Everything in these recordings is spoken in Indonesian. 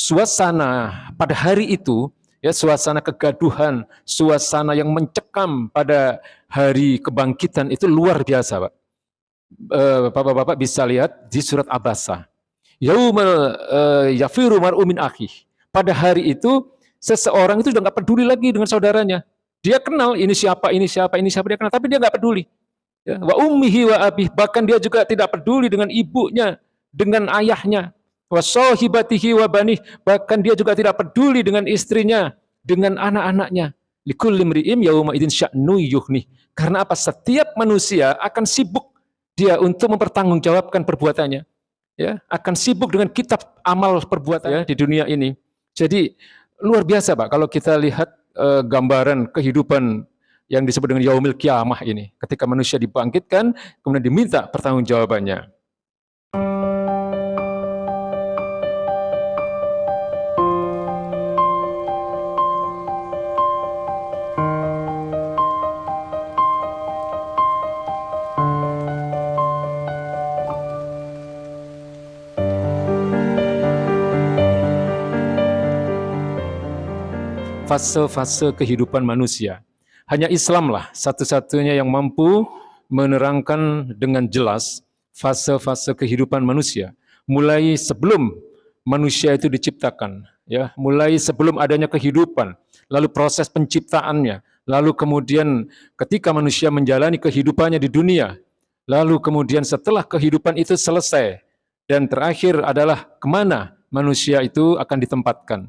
suasana pada hari itu, ya, suasana kegaduhan, suasana yang mencekam pada hari kebangkitan itu luar biasa, Pak. Bapak-bapak bisa lihat di surat Abasa. Yaumal yafiru mar'u min akhih. Pada hari itu seseorang itu sudah nggak peduli lagi dengan saudaranya. Dia kenal ini siapa, ini siapa, ini siapa, dia kenal, tapi dia nggak peduli. Ya, wa ummihi wa abih, bahkan dia juga tidak peduli dengan ibunya, dengan ayahnya. Wa sahibatihi wa banih, bahkan dia juga tidak peduli dengan istrinya, dengan anak-anaknya. Likulli mri'im yauma idzin sya'nu yughnih. Karena apa? Setiap manusia akan sibuk dia untuk mempertanggungjawabkan perbuatannya. Ya, akan sibuk dengan kitab amal perbuatan ya, di dunia ini. Jadi luar biasa, Pak, kalau kita lihat gambaran kehidupan yang disebut dengan yaumil kiamah ini. Ketika manusia dibangkitkan, kemudian diminta pertanggungjawabannya. Fase-fase kehidupan manusia. Hanya Islamlah satu-satunya yang mampu menerangkan dengan jelas fase-fase kehidupan manusia. Mulai sebelum manusia itu diciptakan, ya, mulai sebelum adanya kehidupan, lalu proses penciptaannya, lalu kemudian ketika manusia menjalani kehidupannya di dunia, lalu kemudian setelah kehidupan itu selesai, dan terakhir adalah kemana manusia itu akan ditempatkan.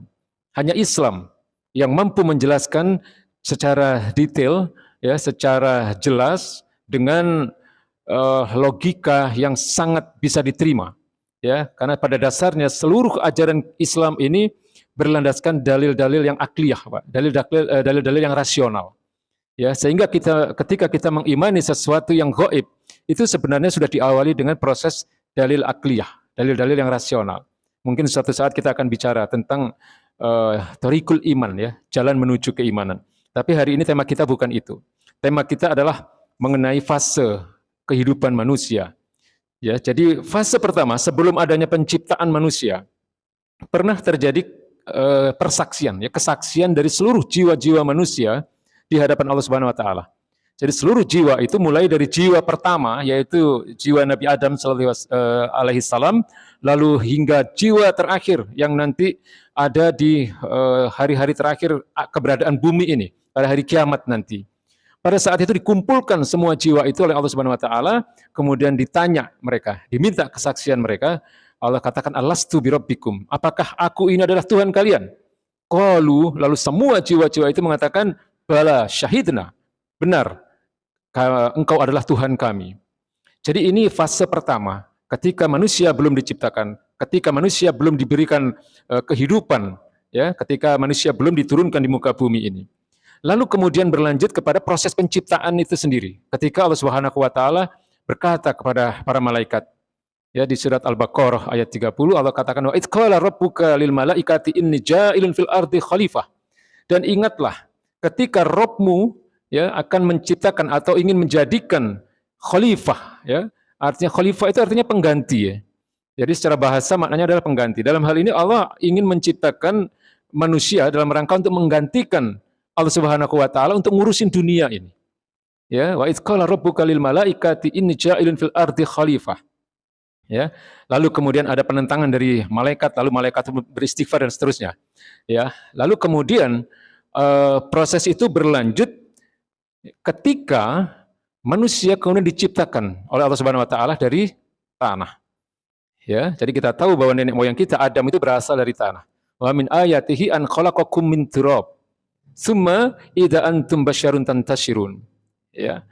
Hanya Islam yang mampu menjelaskan secara detail, ya, secara jelas dengan logika yang sangat bisa diterima, ya, karena pada dasarnya seluruh ajaran Islam ini berlandaskan dalil-dalil yang akliyah, Pak, dalil-dalil yang rasional, ya, sehingga ketika kita mengimani sesuatu yang gaib itu sebenarnya sudah diawali dengan proses dalil akliyah, dalil-dalil yang rasional. Mungkin suatu saat kita akan bicara tentang thariqul iman, ya, jalan menuju keimanan. Tapi hari ini tema kita bukan itu. Tema kita adalah mengenai fase kehidupan manusia. Ya, jadi fase pertama sebelum adanya penciptaan manusia pernah terjadi persaksian, ya, kesaksian dari seluruh jiwa-jiwa manusia di hadapan Allah Subhanahu wa taala. Jadi seluruh jiwa itu mulai dari jiwa pertama yaitu jiwa Nabi Adam alaihi salam, lalu hingga jiwa terakhir yang nanti ada di hari-hari terakhir keberadaan bumi ini, pada hari kiamat nanti. Pada saat itu dikumpulkan semua jiwa itu oleh Allah Subhanahu wa taala, kemudian ditanya mereka, diminta kesaksian mereka. Allah katakan, alastu birabbikum, apakah aku ini adalah Tuhan kalian? Qalu, lalu semua jiwa-jiwa itu mengatakan, bala syahidna, benar, engkau adalah Tuhan kami. Jadi ini fase pertama, ketika manusia belum diciptakan, ketika manusia belum diberikan kehidupan, ya, ketika manusia belum diturunkan di muka bumi ini. Lalu kemudian berlanjut kepada proses penciptaan itu sendiri. Ketika Allah Subhanahu wa taala berkata kepada para malaikat, ya, di surat Al-Baqarah ayat 30 Allah katakan, wa idz qala rabbuka lil malaikati inni ja'ilun fil ardi khalifah. Dan ingatlah ketika Rabbmu, ya, akan menciptakan atau ingin menjadikan khalifah, ya. Artinya khalifah itu artinya pengganti, ya. Jadi secara bahasa maknanya adalah pengganti. Dalam hal ini Allah ingin menciptakan manusia dalam rangka untuk menggantikan Allah Subhanahu wa taala untuk ngurusin dunia ini. Ya, wa idz qala rabbuka lil malaikati inni ja'ilun fil ardi khalifah. Ya. Lalu kemudian ada penentangan dari malaikat, lalu malaikat beristighfar dan seterusnya. Ya. Lalu kemudian proses itu berlanjut ketika manusia kemudian diciptakan oleh Allah Subhanahu wa taala dari tanah. Ya, jadi kita tahu bahwa nenek moyang kita Adam itu berasal dari tanah. Wa min ayatihi an khalaqakum min turab. Summa idza antum basyarun tantashirun. Ya.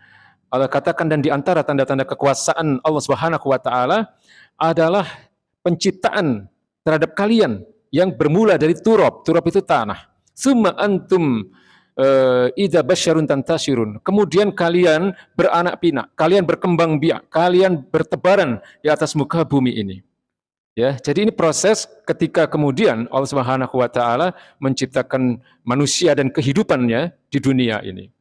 Allah katakan, dan di antara tanda-tanda kekuasaan Allah Subhanahu wa taala adalah penciptaan terhadap kalian yang bermula dari turab. Turab itu tanah. Summa antum idza basyarun tantashirun. Kemudian kalian beranak pinak, kalian berkembang biak, kalian bertebaran di atas muka bumi ini. Ya, jadi ini proses ketika kemudian Allah Subhanahu wa taala menciptakan manusia dan kehidupannya di dunia ini.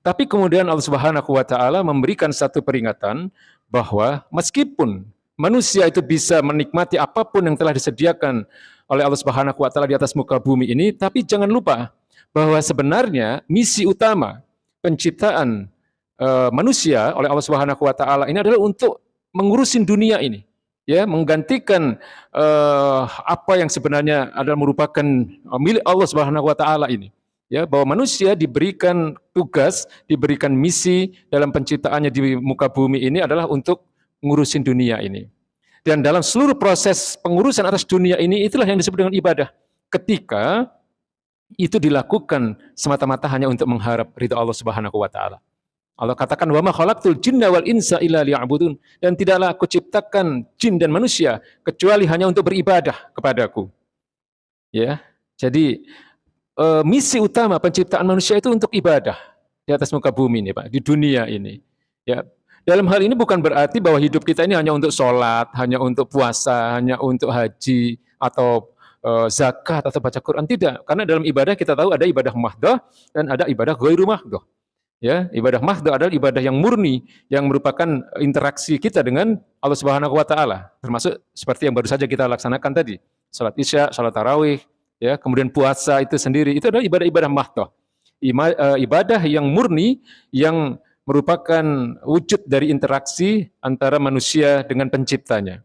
Tapi kemudian Allah Subhanahu wa taala memberikan satu peringatan bahwa meskipun manusia itu bisa menikmati apapun yang telah disediakan oleh Allah Subhanahu wa taala di atas muka bumi ini, tapi jangan lupa bahwa sebenarnya misi utama penciptaan manusia oleh Allah Subhanahu wa taala ini adalah untuk mengurusin dunia ini, ya, menggantikan apa yang sebenarnya adalah merupakan milik Allah Subhanahu wa taala ini. Ya, bahwa manusia diberikan tugas, diberikan misi dalam penciptaannya di muka bumi ini adalah untuk ngurusin dunia ini. Dan dalam seluruh proses pengurusan atas dunia ini, itulah yang disebut dengan ibadah. Ketika itu dilakukan semata-mata hanya untuk mengharap ridha Allah Subhanahu wa taala. Allah katakan, "Wa ma khalaqtul jinna wal insa illa liya'budun." Dan tidaklah aku ciptakan jin dan manusia kecuali hanya untuk beribadah kepadaku. Ya. Jadi misi utama penciptaan manusia itu untuk ibadah di atas muka bumi ini, Pak, di dunia ini. Ya, dalam hal ini bukan berarti bahwa hidup kita ini hanya untuk sholat, hanya untuk puasa, hanya untuk haji atau zakat atau baca Quran, tidak. Karena dalam ibadah kita tahu ada ibadah mahdoh dan ada ibadah ghairu mahdoh. Ya, ibadah mahdoh adalah ibadah yang murni, yang merupakan interaksi kita dengan Allah Subhanahu wa taala, termasuk seperti yang baru saja kita laksanakan tadi, salat Isya, salat tarawih, ya, kemudian puasa itu sendiri, itu adalah ibadah-ibadah mahdoh. Ibadah yang murni, yang merupakan wujud dari interaksi antara manusia dengan penciptanya.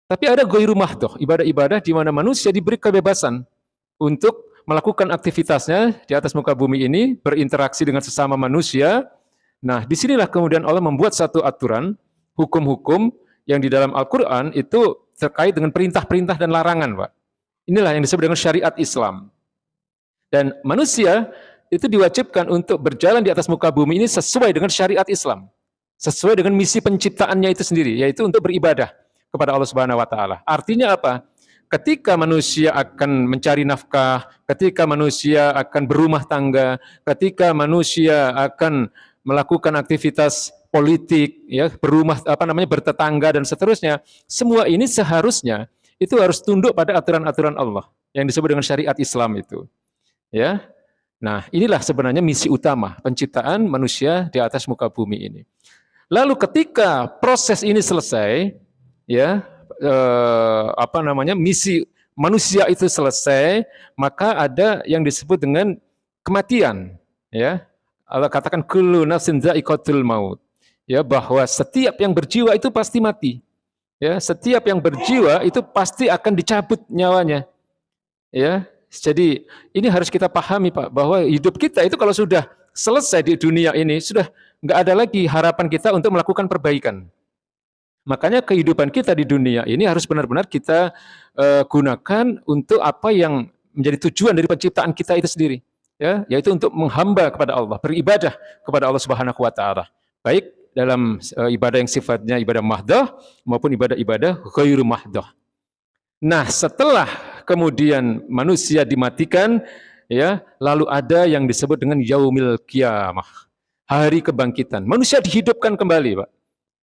Tapi ada ghairu mahdoh, ibadah-ibadah di mana manusia diberi kebebasan untuk melakukan aktivitasnya di atas muka bumi ini, berinteraksi dengan sesama manusia. Nah, disinilah kemudian Allah membuat satu aturan, hukum-hukum yang di dalam Al-Quran itu terkait dengan perintah-perintah dan larangan, Pak. Inilah yang disebut dengan syariat Islam. Dan manusia itu diwajibkan untuk berjalan di atas muka bumi ini sesuai dengan syariat Islam. Sesuai dengan misi penciptaannya itu sendiri, yaitu untuk beribadah kepada Allah Subhanahu wa taala. Artinya apa? Ketika manusia akan mencari nafkah, ketika manusia akan berumah tangga, ketika manusia akan melakukan aktivitas politik, ya, bertetangga dan seterusnya, semua ini seharusnya itu harus tunduk pada aturan-aturan Allah yang disebut dengan syariat Islam itu. Ya. Nah, inilah sebenarnya misi utama penciptaan manusia di atas muka bumi ini. Lalu ketika proses ini selesai, ya, misi manusia itu selesai, maka ada yang disebut dengan kematian, ya. Allah katakan kullu nafsin dha'iqatul maut. Ya, bahwa setiap yang berjiwa itu pasti mati. Ya, setiap yang berjiwa itu pasti akan dicabut nyawanya. Ya, jadi ini harus kita pahami, Pak, bahwa hidup kita itu kalau sudah selesai di dunia ini, sudah nggak ada lagi harapan kita untuk melakukan perbaikan. Makanya kehidupan kita di dunia ini harus benar-benar kita gunakan untuk apa yang menjadi tujuan dari penciptaan kita itu sendiri. Ya, yaitu untuk menghamba kepada Allah, beribadah kepada Allah Subhanahu wa taala. Baik dalam ibadah yang sifatnya ibadah mahdoh maupun ibadah-ibadah ghairu mahdoh. Nah, setelah kemudian manusia dimatikan, ya, lalu ada yang disebut dengan yaumil qiyamah, hari kebangkitan. Manusia dihidupkan kembali, Pak.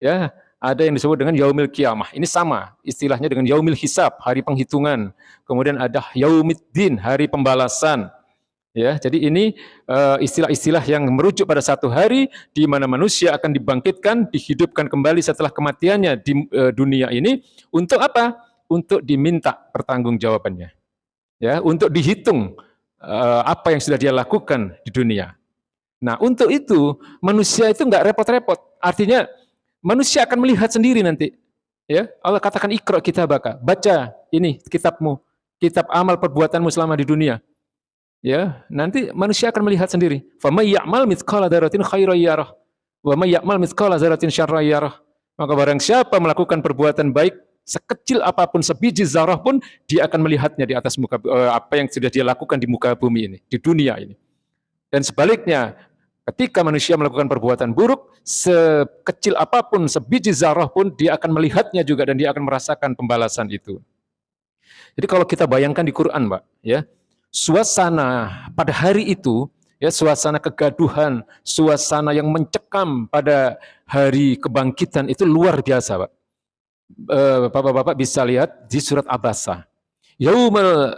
Ya, ada yang disebut dengan yaumil qiyamah. Ini sama istilahnya dengan yaumil hisab, hari penghitungan. Kemudian ada yaumiddin, hari pembalasan. Ya, jadi ini istilah-istilah yang merujuk pada satu hari di mana manusia akan dibangkitkan, dihidupkan kembali setelah kematiannya di dunia ini. Untuk apa? Untuk diminta pertanggungjawabannya. Ya, untuk dihitung apa yang sudah dia lakukan di dunia. Nah, untuk itu manusia itu enggak repot-repot. Artinya manusia akan melihat sendiri nanti. Ya, Allah katakan Iqra kitabaka, baca ini kitabmu, kitab amal perbuatanmu selama di dunia. Ya, nanti manusia akan melihat sendiri. Fa may ya'mal mithqala dzarratin khairan yarah wa may ya'mal mithqala dzarratin syarran yarah. Maka barang siapa melakukan perbuatan baik sekecil apapun, sebiji zarah pun, dia akan melihatnya di atas muka apa yang sudah dia lakukan di muka bumi ini, di dunia ini. Dan sebaliknya, ketika manusia melakukan perbuatan buruk, sekecil apapun, sebiji zarah pun, dia akan melihatnya juga dan dia akan merasakan pembalasan itu. Jadi kalau kita bayangkan di Quran, Mbak, ya, suasana pada hari itu, ya, suasana kegaduhan, suasana yang mencekam pada hari kebangkitan itu luar biasa, Pak. Bapak-bapak bisa lihat di surat Abasa. Yaumul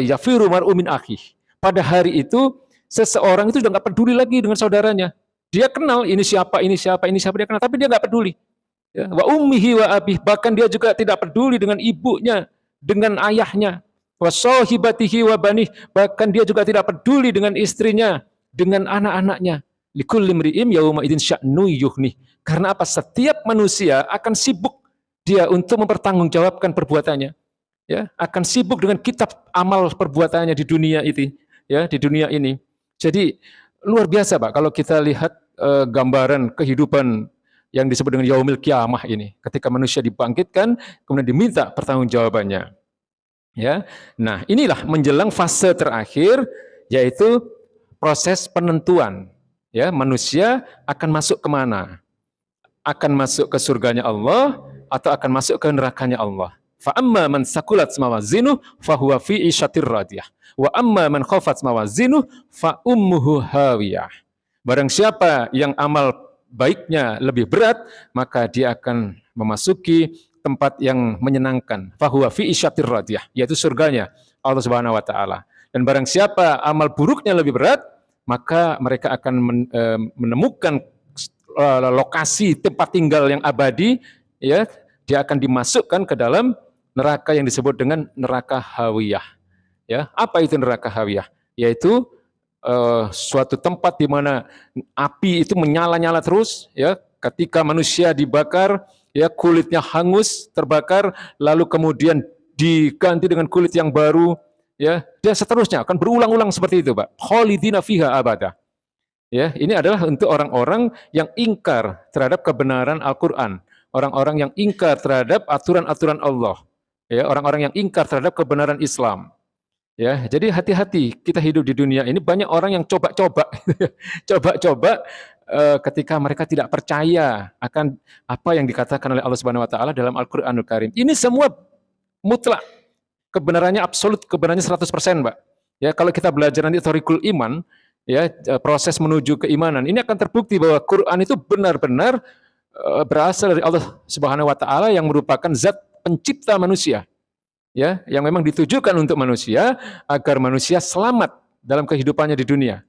yafiru mar'u min akhih. Pada hari itu seseorang itu sudah nggak peduli lagi dengan saudaranya. Dia kenal ini siapa, ini siapa, ini siapa, dia kenal, tapi dia nggak peduli. Ya, wa ummihi wa abih, bahkan dia juga tidak peduli dengan ibunya, dengan ayahnya. wa sahibatihi wa banih, bahkan dia juga tidak peduli dengan istrinya, dengan anak-anaknya. Likulli mri'in yauma idzin sya'nu yughnih. Karena apa? Setiap manusia akan sibuk dia untuk mempertanggungjawabkan perbuatannya, ya, akan sibuk dengan kitab amal perbuatannya di dunia itu, ya, di dunia ini. Jadi luar biasa, Pak, kalau kita lihat gambaran kehidupan yang disebut dengan yaumil kiamah ini, ketika manusia dibangkitkan kemudian diminta pertanggungjawabannya, ya. Nah, inilah menjelang fase terakhir, yaitu proses penentuan, ya, manusia akan masuk kemana, akan masuk ke surganya Allah atau akan masuk ke nerakanya Allah. Fa amma man sakulat mawazinuh fahuwa fi isyatir radiyah wa amma man khafat mawazinuh fa ummuhu hawiyah. Barang siapa yang amal baiknya lebih berat, maka dia akan memasuki tempat yang menyenangkan. Fahuwa fi isyatir radiyah, yaitu surganya Allah Subhanahu wa taala. Dan barang siapa amal buruknya lebih berat, maka mereka akan menemukan lokasi tempat tinggal yang abadi, ya, dia akan dimasukkan ke dalam neraka yang disebut dengan neraka hawiyah. Ya, apa itu neraka hawiyah? Yaitu suatu tempat di mana api itu menyala-nyala terus, ya, ketika manusia dibakar, ya, kulitnya hangus, terbakar, lalu kemudian diganti dengan kulit yang baru, ya, dan seterusnya akan berulang-ulang seperti itu, Pak. Khalidina fiha abada. Ya, ini adalah untuk orang-orang yang ingkar terhadap kebenaran Al-Qur'an, orang-orang yang ingkar terhadap aturan-aturan Allah, ya, orang-orang yang ingkar terhadap kebenaran Islam. Ya, jadi hati-hati kita hidup di dunia ini, banyak orang yang coba-coba coba-coba ketika mereka tidak percaya akan apa yang dikatakan oleh Allah Subhanahu wa taala dalam Al-Qur'anul Karim. Ini semua mutlak, kebenarannya absolut, kebenarannya 100%, Pak. Ya, kalau kita belajar nanti Thoriqul Iman, ya, proses menuju keimanan, ini akan terbukti bahwa Quran itu benar-benar berasal dari Allah Subhanahu wa taala yang merupakan zat pencipta manusia, ya, yang memang ditujukan untuk manusia agar manusia selamat dalam kehidupannya di dunia.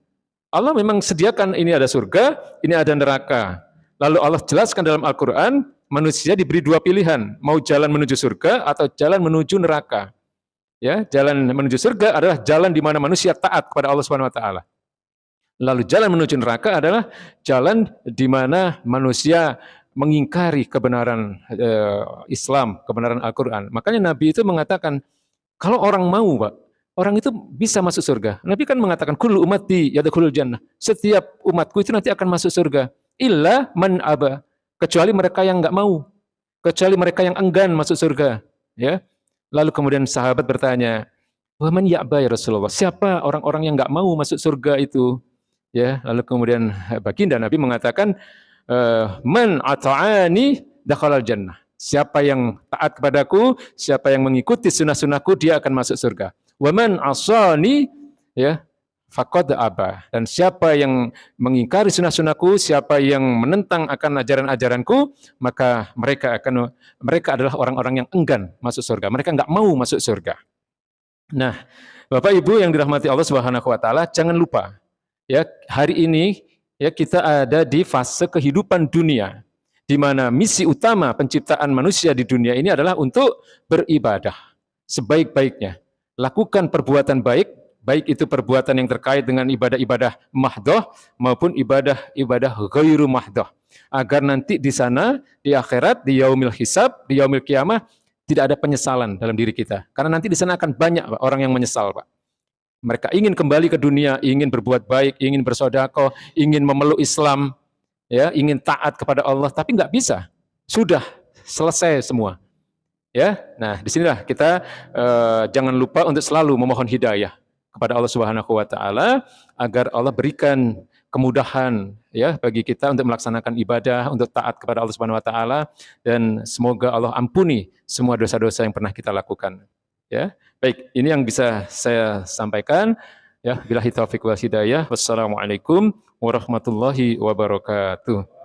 Allah memang sediakan ini ada surga, ini ada neraka. Lalu Allah jelaskan dalam Al-Qur'an, manusia diberi dua pilihan, mau jalan menuju surga atau jalan menuju neraka. Ya, jalan menuju surga adalah jalan di mana manusia taat kepada Allah Subhanahu wa taala. Lalu jalan menuju neraka adalah jalan di mana manusia mengingkari kebenaran Islam, kebenaran Al-Quran. Makanya Nabi itu mengatakan, kalau orang mau, Pak, orang itu bisa masuk surga. Nabi kan mengatakan, kullu ummati yadkhulul jannah. Setiap umatku itu nanti akan masuk surga. Illa man aba. Kecuali mereka yang enggak mau. Kecuali mereka yang enggan masuk surga. Ya. Lalu kemudian sahabat bertanya, wa man ya'ba ya Rasulullah? Siapa orang-orang yang enggak mau masuk surga itu? Ya, lalu kemudian baginda Nabi mengatakan, man ata'ani dakhalal jannah. Siapa yang taat kepadaku, siapa yang mengikuti sunnah-sunnahku, dia akan masuk surga. Wa man asani, ya, faqad aba. Dan siapa yang mengingkari sunnah-sunnahku, siapa yang menentang akan ajaran-ajaranku, maka mereka adalah orang-orang yang enggan masuk surga. Mereka enggak mau masuk surga. Nah, Bapak Ibu yang dirahmati Allah Subhanahu wa taala, jangan lupa, ya, hari ini, ya, kita ada di fase kehidupan dunia, di mana misi utama penciptaan manusia di dunia ini adalah untuk beribadah sebaik-baiknya. Lakukan perbuatan baik, baik itu perbuatan yang terkait dengan ibadah-ibadah mahdoh maupun ibadah-ibadah ghairu mahdoh. Agar nanti di sana, di akhirat, di yaumil hisab, di yaumil kiamah, tidak ada penyesalan dalam diri kita. Karena nanti di sana akan banyak, Pak, orang yang menyesal, Pak. Mereka ingin kembali ke dunia, ingin berbuat baik, ingin bersedekah, ingin memeluk Islam, ya, ingin taat kepada Allah, tapi nggak bisa. Sudah selesai semua. Ya, nah disinilah kita jangan lupa untuk selalu memohon hidayah kepada Allah Subhanahu wa taala agar Allah berikan kemudahan, ya, bagi kita untuk melaksanakan ibadah, untuk taat kepada Allah Subhanahu wa taala, dan semoga Allah ampuni semua dosa-dosa yang pernah kita lakukan. Ya, baik, ini yang bisa saya sampaikan. Ya, billahi taufiq wal hidayah. Wassalamualaikum warahmatullahi wabarakatuh.